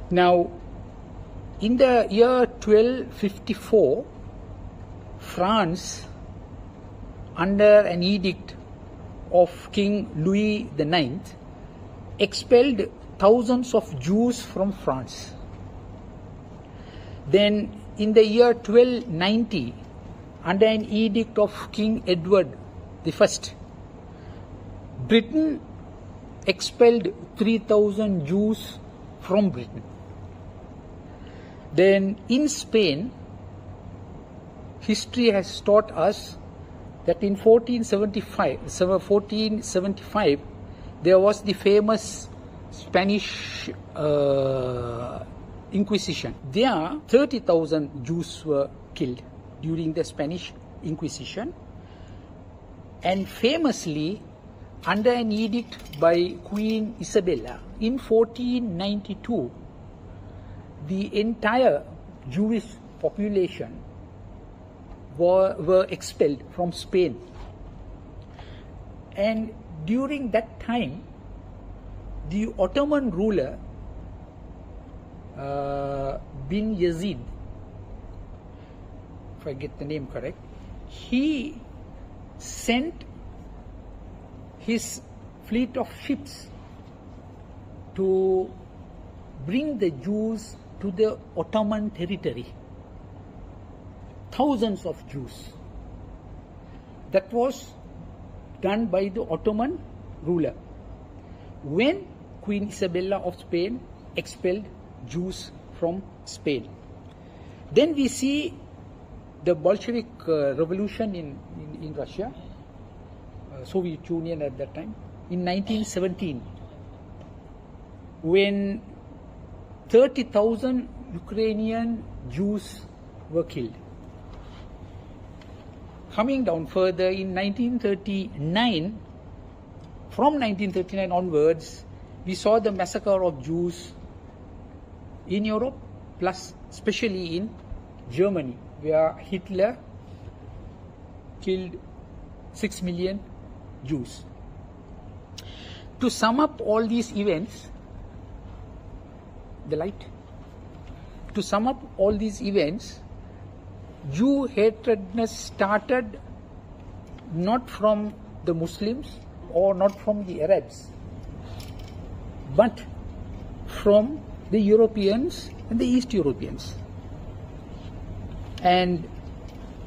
Now, in the year 1254, France, under an edict of King Louis IX, expelled thousands of Jews from France. Then, in the year 1290, under an edict of King Edward I, Britain expelled 3,000 Jews from Britain. Then in Spain, history has taught us that in 1475 there was the famous Spanish Inquisition. There 30,000 Jews were killed during the Spanish Inquisition, and famously under an edict by Queen Isabella in 1492, the entire Jewish population were expelled from Spain. And during that time, the Ottoman ruler bin Yazid, if I get the name correct, he sent his fleet of ships to bring the Jews to the Ottoman territory. Thousands of Jews. That was done by the Ottoman ruler when Queen Isabella of Spain expelled Jews from Spain. Then we see the Bolshevik revolution in Russia, Soviet Union at that time, in 1917, when 30,000 Ukrainian Jews were killed. Coming down further, in 1939, from 1939 onwards, we saw the massacre of Jews in Europe, plus especially in Germany, where Hitler killed 6 million Jews. To sum up all these events, to sum up all these events, Jew hatredness started not from the Muslims or not from the Arabs, but from the Europeans and the East Europeans. And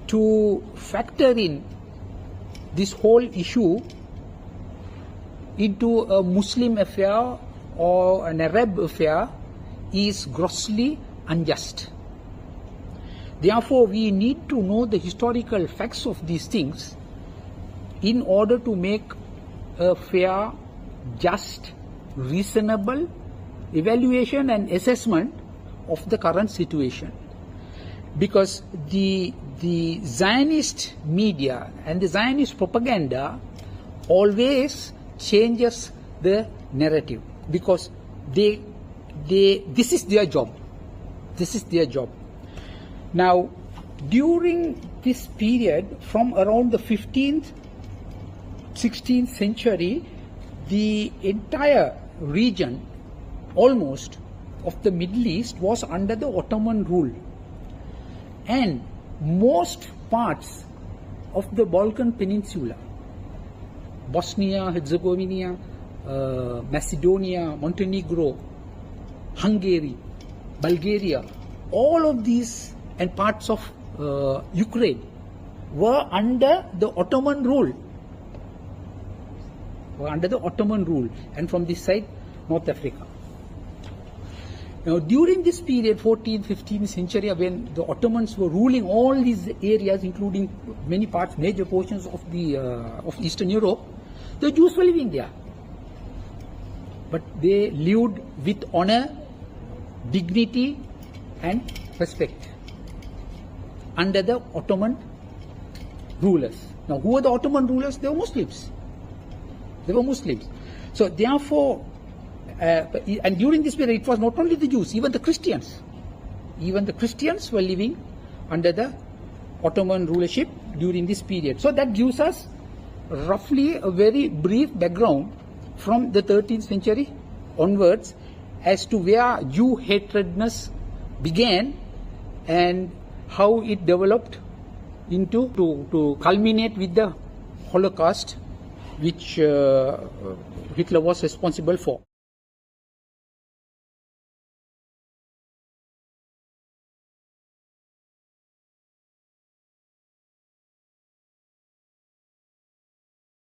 to factor in this whole issue into a Muslim affair or an Arab affair is grossly unjust. Therefore, we need to know the historical facts of these things in order to make a fair, just, reasonable evaluation and assessment of the current situation. Because the Zionist media and the Zionist propaganda always changes the narrative, because this is their job. This is their job. Now, during this period, from around the 15th, 16th century, the entire region, almost, of the Middle East was under the Ottoman rule. And most parts of the Balkan Peninsula, Bosnia, Herzegovina, Macedonia, Montenegro, Hungary, Bulgaria, all of these and parts of Ukraine were under the Ottoman rule. And from this side, North Africa. Now, during this period, 14th, 15th century, when the Ottomans were ruling all these areas, including many parts, major portions of the of Eastern Europe, the Jews were living there. But they lived with honor, dignity, and respect under the Ottoman rulers. Now, who were the Ottoman rulers? They were Muslims. So, therefore, and during this period, it was not only the Jews, even the Christians. Even the Christians were living under the Ottoman rulership during this period. So that gives us roughly a very brief background from the 13th century onwards, as to where Jew hatredness began and how it developed into to culminate with the Holocaust, which Hitler was responsible for.